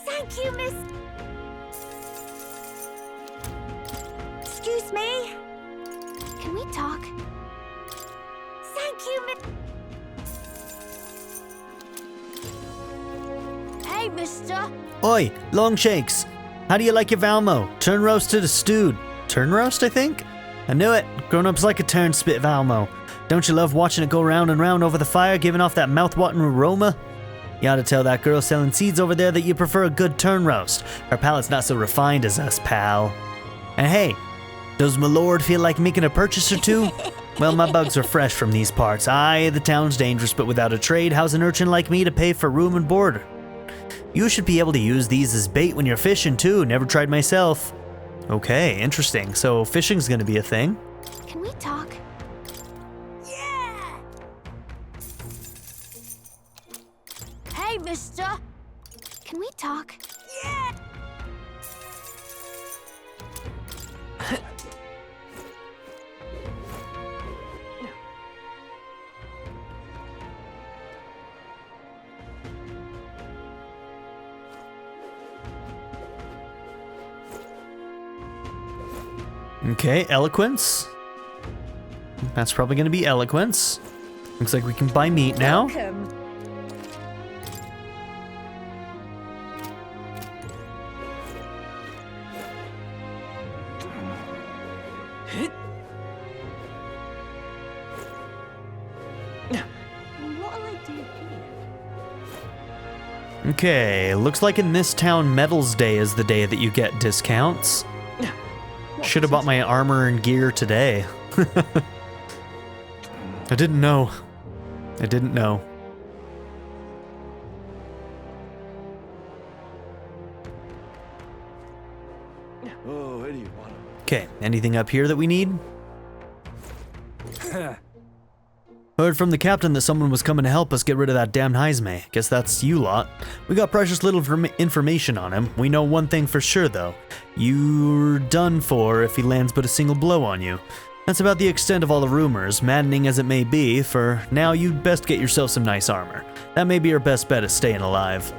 Thank you, miss. Excuse me? Can we talk? Thank you, miss. Hey, mister.
Oi, Longshanks. How do you like your Valmo? Turn roasted or stewed? Turn roast, I think? I knew it. Grown-ups like a turn spit Valmo. Don't you love watching it go round and round over the fire, giving off that mouth-watering aroma?
You ought to tell that girl selling seeds over there that you prefer a good turn roast. Her palate's not so refined as us, pal. And hey, does my lord feel like making a purchase or two? Well, my bugs are fresh from these parts. Aye, the town's dangerous, but without a trade, how's an urchin like me to pay for room and board? You should be able to use these as bait when you're fishing, too. Never tried myself. Okay, interesting. So fishing's gonna be a thing.
Can we talk?
Yeah! Hey, mister!
Can we talk?
Yeah!
Okay, eloquence. That's probably going to be eloquence. Looks like we can buy meat now.
Welcome. What'll I do here?
Okay, looks like in this town, Metals Day is the day that you get discounts. Should have bought my armor and gear today. I didn't know. I didn't know.
Oh, where do you want
Okay, anything up here that we need? Heard from the captain that someone was coming to help us get rid of that damned Heisme. Guess that's you lot. We got precious little information on him. We know one thing for sure, though. You're done for if he lands but a single blow on you. That's about the extent of all the rumors, maddening as it may be. For now, you'd best get yourself some nice armor. That may be your best bet of staying alive.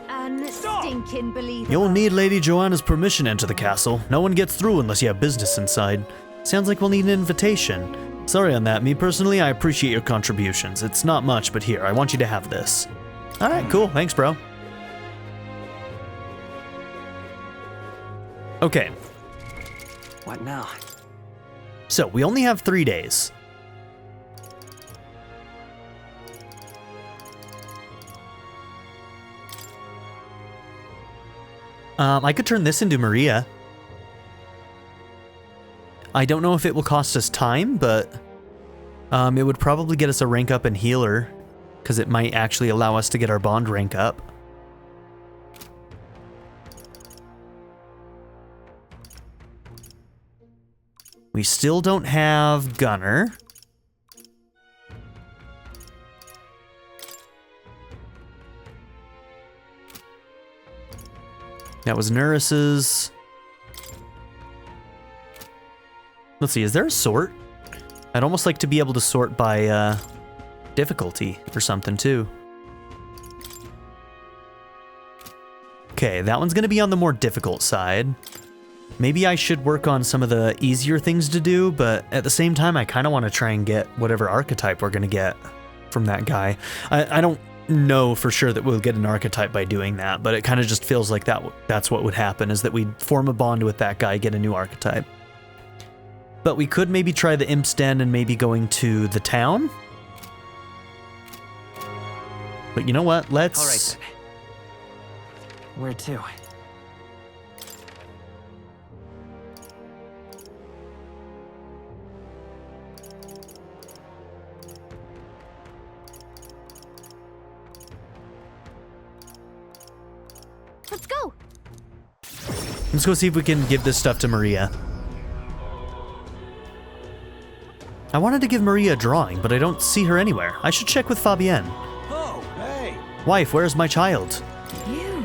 Unstinking believer.
You'll need Lady Joanna's permission to enter the castle. No one gets through unless you have business inside. Sounds like we'll need an invitation. Sorry on that. Me personally, I appreciate your contributions. It's not much, but here, I want you to have this. Alright, cool. Thanks, bro. Okay.
What now?
So, we only have 3 days. I could turn this into Maria. I don't know if it will cost us time, but it would probably get us a rank up in healer, because it might actually allow us to get our bond rank up. We still don't have Gunner. That was Nurse's. Let's see, is there a sort? I'd almost like to be able to sort by difficulty or something too. Okay, that one's gonna be on the more difficult side. Maybe I should work on some of the easier things to do, but at the same time, I kind of want to try and get whatever archetype we're gonna get from that guy. I don't know for sure that we'll get an archetype by doing that, but it kind of just feels like that's what would happen, is that we'd form a bond with that guy, get a new archetype. But we could maybe try the Imp's Den and maybe going to the town. But you know what? Let's...
All right, then. Where to?
Let's go.
Let's go see if we can give this stuff to Maria. I wanted to give Maria a drawing, but I don't see her anywhere. I should check with Fabienne.
Oh, hey!
Wife, where is my child?
You.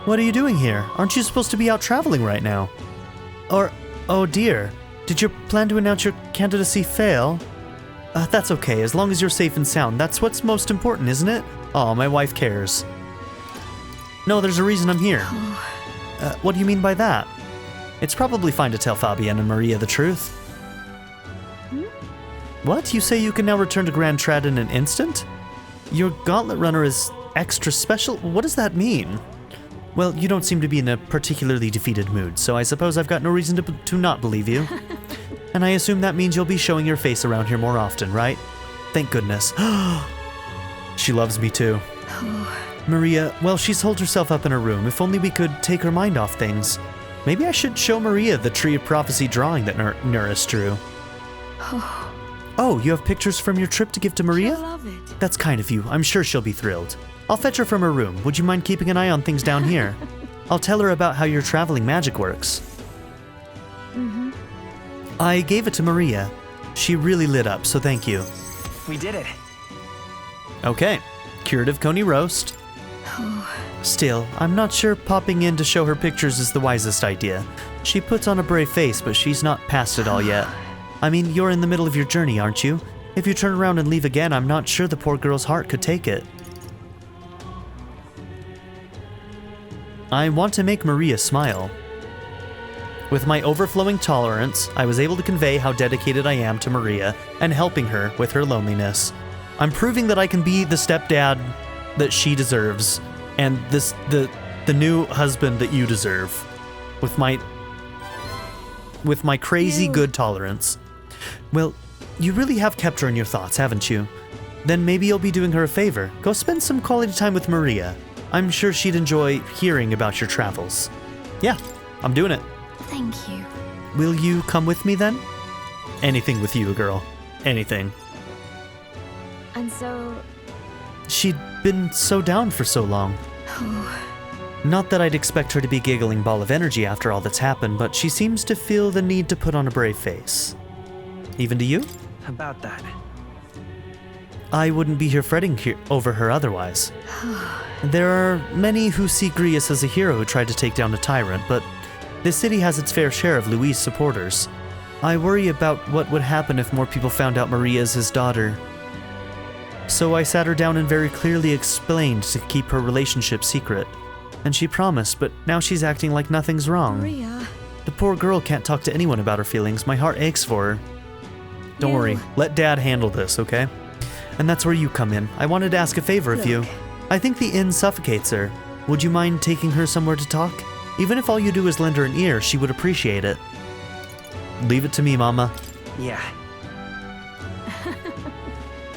What are you doing here? Aren't you supposed to be out traveling right now? Or, oh dear, did your plan to announce your candidacy fail? That's okay, as long as you're safe and sound. That's what's most important, isn't it? Oh, my wife cares. No, there's a reason I'm here. What do you mean by that? It's probably fine to tell Fabienne and Maria the truth. What? You say you can now return to Grand Trad in an instant? Your Gauntlet Runner is extra special? What does that mean? Well, you don't seem to be in a particularly defeated mood, so I suppose I've got no reason to not believe you. And I assume that means you'll be showing your face around here more often, right? Thank goodness. She loves me too.
Maria, well, she's holed herself up in her room. If only we could take her mind off things. Maybe I should show Maria the Tree of Prophecy drawing that Nuris drew. Oh, you have pictures from your trip to give to Maria?
I love it.
That's kind of you. I'm sure she'll be thrilled. I'll fetch her from her room. Would you mind keeping an eye on things down here? I'll tell her about how your traveling magic works. I gave it to Maria. She really lit up, so thank you.
We did it.
Okay, curative coney roast. Still, I'm not sure popping in to show her pictures is the wisest idea. She puts on a brave face, but she's not past it all yet. I mean, you're in the middle of your journey, aren't you? If you turn around and leave again, I'm not sure the poor girl's heart could take it. I want to make Maria smile. With my overflowing tolerance, I was able to convey how dedicated I am to Maria and helping her with her loneliness. I'm proving that I can be the stepdad that she deserves and the new husband that you deserve with my crazy good tolerance. Well, you really have kept her in your thoughts, haven't you? Then maybe you'll be doing her a favor. Go spend some quality time with Maria. I'm sure she'd enjoy hearing about your travels. Yeah, I'm doing it.
Thank you.
Will you come with me then? Anything with you, girl. Anything.
And so...
She'd been so down for so long. Not that I'd expect her to be giggling ball of energy after all that's happened, but she seems to feel the need to put on a brave face. Even to you?
About that.
I wouldn't be here fretting over her otherwise. There are many who see Grius as a hero who tried to take down a tyrant, but this city has its fair share of Louis supporters. I worry about what would happen if more people found out Maria is his daughter. So I sat her down and very clearly explained to keep her relationship secret. And she promised, but now she's acting like nothing's wrong.
Maria.
The poor girl can't talk to anyone about her feelings. My heart aches for her. Don't worry, let Dad handle this, okay? And that's where you come in. I wanted to ask a favor of you. I think the inn suffocates her. Would you mind taking her somewhere to talk? Even if all you do is lend her an ear, she would appreciate it. Leave it to me, Mama.
Yeah.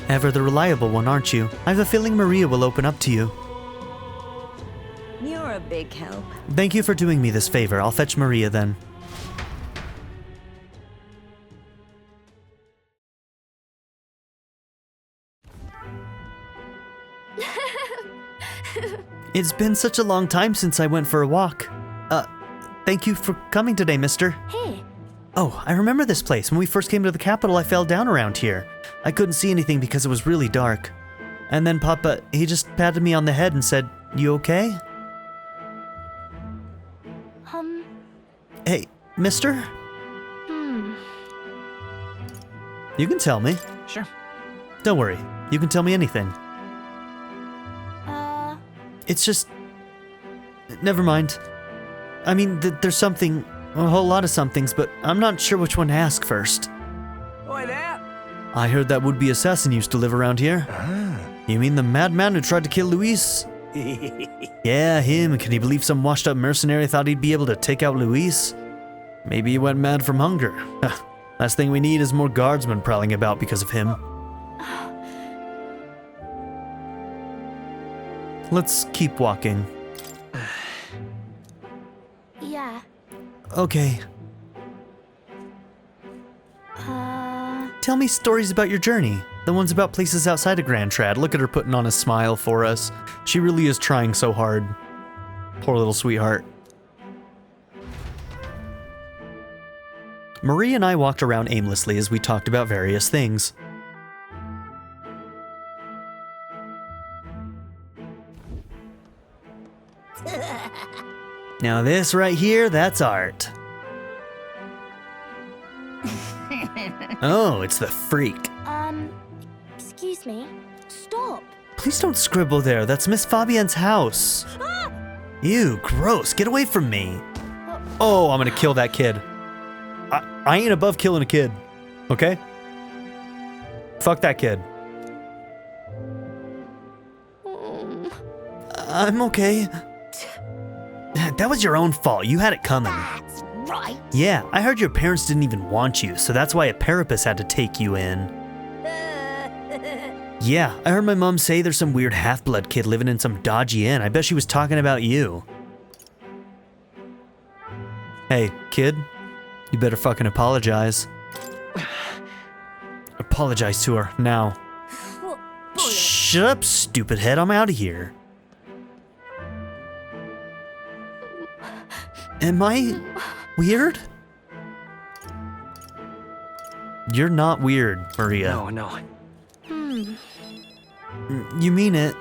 Ever the reliable one, aren't you? I have a feeling Maria will open up to you.
You're a big help.
Thank you for doing me this favor. I'll fetch Maria then. It's been such a long time since I went for a walk. Thank you for coming today, mister.
Hey.
Oh, I remember this place. When we first came to the capital, I fell down around here. I couldn't see anything because it was really dark. And then Papa, he just patted me on the head and said, "You okay?" Hey, mister? You can tell me.
Sure.
Don't worry. You can tell me anything. It's just... Never mind. I mean, there's something... A whole lot of somethings, but I'm not sure which one to ask first.
Oi there!
I heard that would-be assassin used to live around here. You mean the madman who tried to kill Luis? Yeah, him. Can you believe some washed-up mercenary thought he'd be able to take out Luis? Maybe he went mad from hunger. Last thing we need is more guardsmen prowling about because of him. Let's keep walking.
Yeah.
Okay. Tell me stories about your journey. The ones about places outside of Grand Trad. Look at her putting on a smile for us. She really is trying so hard. Poor little sweetheart. Marie and I walked around aimlessly as we talked about various things. Now this right here, that's art. Oh, it's the freak.
Excuse me. Stop.
Please don't scribble there. That's Miss Fabienne's house. Ew, gross. Get away from me. Oh, I'm gonna kill that kid. I ain't above killing a kid. Okay? Fuck that kid. I'm okay. That was your own fault. You had it coming.
That's right.
Yeah, I heard your parents didn't even want you, so that's why a parapus had to take you in.
Yeah, I heard my mom say there's some weird half-blood kid living in some dodgy inn. I bet she was talking about you. Hey, kid, you better fucking apologize. Apologize to her, now. Shut up, stupid head, I'm out of here. Am I weird? You're not weird, Maria.
No, no.
You mean it.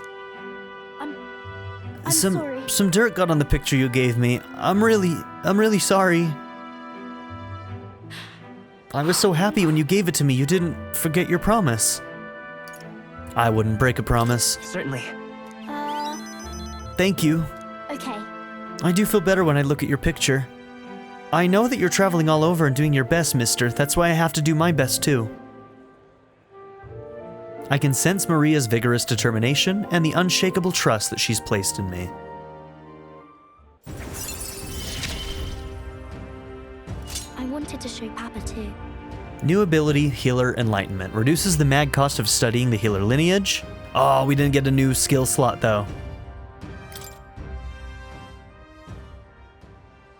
I'm sorry.
Some dirt got on the picture you gave me. I'm really sorry. I was so happy when you gave it to me, you didn't forget your promise. I wouldn't break a promise.
Certainly.
Thank you.
Okay.
I do feel better when I look at your picture. I know that you're traveling all over and doing your best, mister. That's why I have to do my best too. I can sense Maria's vigorous determination and the unshakable trust that she's placed in me.
I wanted to show Papa too.
New ability, Healer Enlightenment. Reduces the mad cost of studying the healer lineage. Oh, we didn't get a new skill slot though.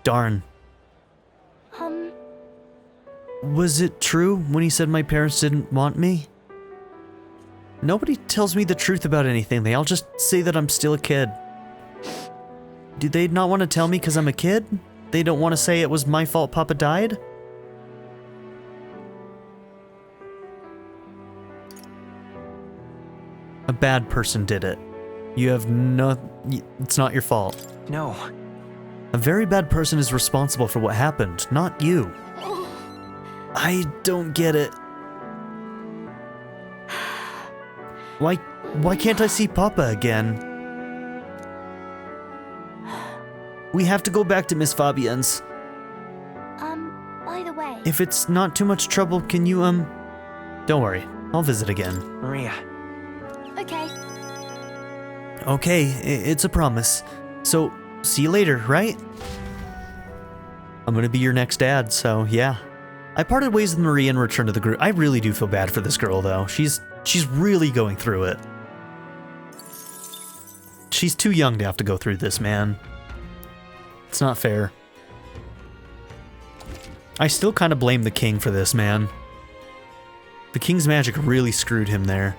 Darn. Was it true when he said my parents didn't want me? Nobody tells me the truth about anything. They all just say that I'm still a kid. Do they not want to tell me because I'm a kid? They don't want to say it was my fault Papa died? A bad person did it. You have no... It's not your fault.
No.
A very bad person is responsible for what happened, not you. I don't get it. Why can't I see Papa again? We have to go back to Miss Fabian's.
By the way...
If it's not too much trouble, can you, Don't worry, I'll visit again.
Maria.
Okay.
Okay, it's a promise. So, see you later, right? I'm gonna be your next dad, so yeah. I parted ways with Maria and returned to the group. I really do feel bad for this girl, though. She's really going through it. She's too young to have to go through this, man. It's not fair. I still kind of blame the king for this, man. The king's magic really screwed him there.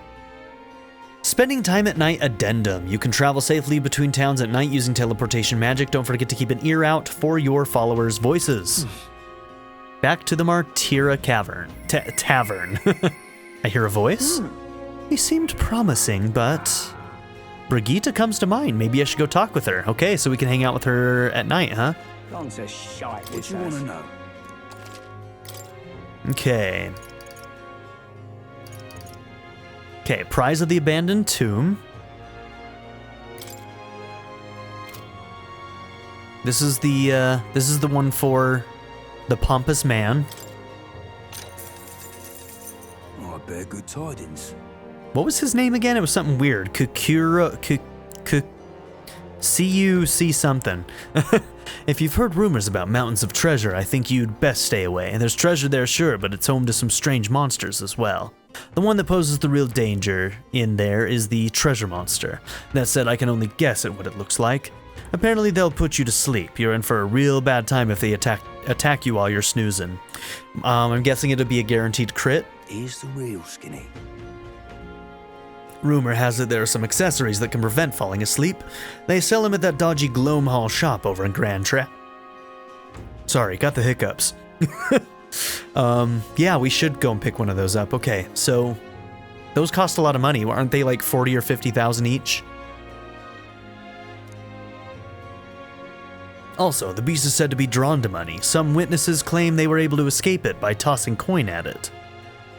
Spending time at night addendum. You can travel safely between towns at night using teleportation magic. Don't forget to keep an ear out for your followers' voices. Back to the Martira cavern. Tavern. I hear a voice. He seemed promising, but... Brigitte comes to mind. Maybe I should go talk with her. Okay, so we can hang out with her at night, huh?
What you want to know?
Okay. Okay, Prize of the Abandoned Tomb. This is the one for the Pompous Man.
Oh, I bear good tidings.
What was his name again? It was something weird. C-U-C something. If you've heard rumors about mountains of treasure, I think you'd best stay away. And there's treasure there, sure, but it's home to some strange monsters as well. The one that poses the real danger in there is the treasure monster. That said, I can only guess at what it looks like. Apparently they'll put you to sleep. You're in for a real bad time if they attack you while you're snoozing. I'm guessing it'll be a guaranteed crit.
Here's the real skinny.
Rumor has it there are some accessories that can prevent falling asleep. They sell them at that dodgy Gloam Hall shop over in Grand Trap. Sorry, got the hiccups. Yeah, we should go and pick one of those up. Okay, so those cost a lot of money. Aren't they like 40 or 50,000 each? Also, the beast is said to be drawn to money. Some witnesses claim they were able to escape it by tossing coin at it.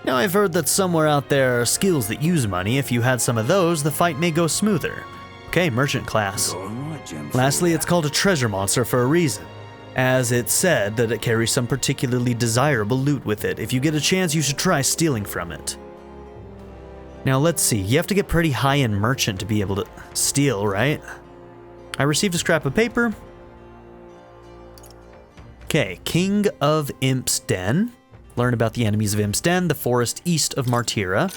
Now, I've heard that somewhere out there are skills that use money. If you had some of those, the fight may go smoother. Okay, merchant class. Lastly, it's called a treasure monster for a reason, as it's said that it carries some particularly desirable loot with it. If you get a chance, you should try stealing from it. Now, let's see. You have to get pretty high in merchant to be able to steal, right? I received a scrap of paper. Okay, King of Imp's Den. Learn about the enemies of Imp's Den, the forest east of Martira.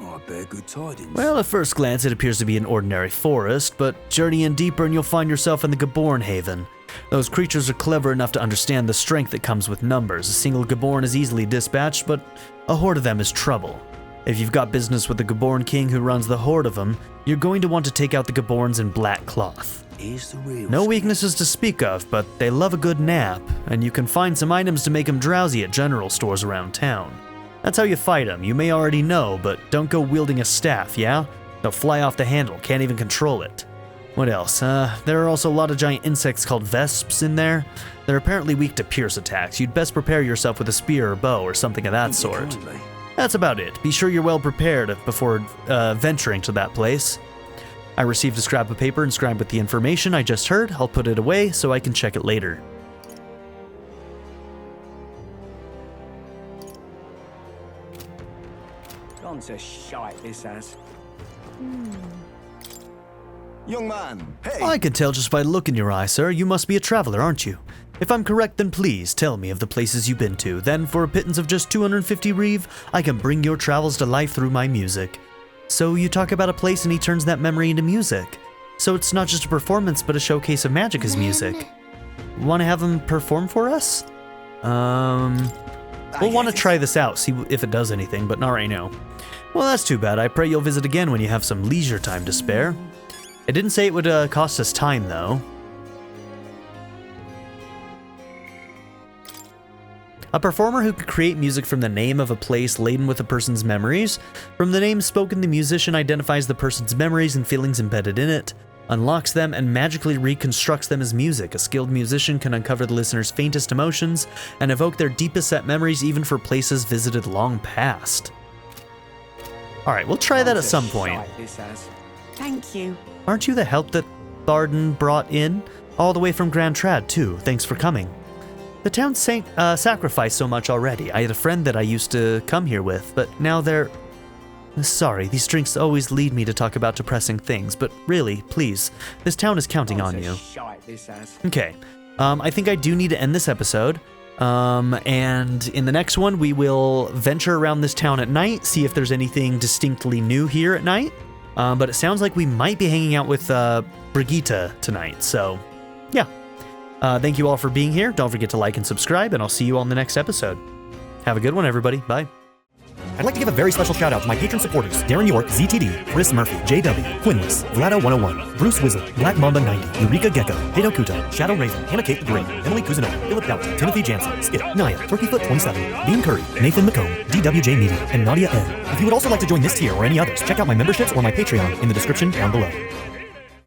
Oh, I bear good tidings.
Well, at first glance, it appears to be an ordinary forest, but journey in deeper and you'll find yourself in the Gaborn Haven. Those creatures are clever enough to understand the strength that comes with numbers. A single Gaborn is easily dispatched, but a horde of them is trouble. If you've got business with the Gaborn king who runs the horde of them, you're going to want to take out the Gaborns in black cloth.
Here's the real
No weaknesses to speak of, but they love a good nap, and you can find some items to make them drowsy at general stores around town. That's how you fight them. You may already know, but don't go wielding a staff, yeah? They'll fly off the handle, can't even control it. What else? There are also a lot of giant insects called vesps in there. They're apparently weak to pierce attacks. You'd best prepare yourself with a spear or bow or something of that sort. That's about it. Be sure you're well prepared before venturing to that place. I received a scrap of paper inscribed with the information I just heard. I'll put it away so I can check it later.
Gone to shite, this has.
Young man, hey!
I can tell just by the look in your eye, sir. You must be a traveler, aren't you? If I'm correct, then please tell me of the places you've been to. Then, for a pittance of just 250 reeve, I can bring your travels to life through my music. So you talk about a place and he turns that memory into music. So it's not just a performance, but a showcase of magic as music. Want to have him perform for us? We'll want to try this out, see if it does anything, but not right now. Well, that's too bad. I pray you'll visit again when you have some leisure time to spare. It didn't say it would cost us time, though. A performer who could create music from the name of a place laden with a person's memories. From the name spoken, the musician identifies the person's memories and feelings embedded in it, unlocks them, and magically reconstructs them as music. A skilled musician can uncover the listener's faintest emotions and evoke their deepest set memories even for places visited long past. Alright, we'll try that at some point.
Thank you.
Aren't you the help that Tharden brought in? All the way from Grand Trad, too. Thanks for coming. The town sacrificed so much already. I had a friend that I used to come here with, but now they're... Sorry, these drinks always lead me to talk about depressing things, but really, please, this town is counting on you. Okay, I think I do need to end this episode. And in the next one, we will venture around this town at night, see if there's anything distinctly new here at night. But it sounds like we might be hanging out with Brigitte tonight, so yeah. Thank you all for being here. Don't forget to like and subscribe, and I'll see you all in the next episode. Have a good one, everybody. Bye.
I'd like to give a very special shout out to my patron supporters: Darren York, ZTD, Chris Murphy, JW, Quinless, Vlado101, Bruce Wizzle, Black Mamba 90, Eureka Gecko, Hito Kuto, Shadow Raven, Hannah Kate the Great, Emily Kuzanova, Philip Doubt, Timothy Jansen, Skip, Naya, Turkeyfoot 27, Dean Curry, Nathan McComb, DWJ Media, and Nadia N. If you would also like to join this tier or any others, check out my memberships or my Patreon in the description down below.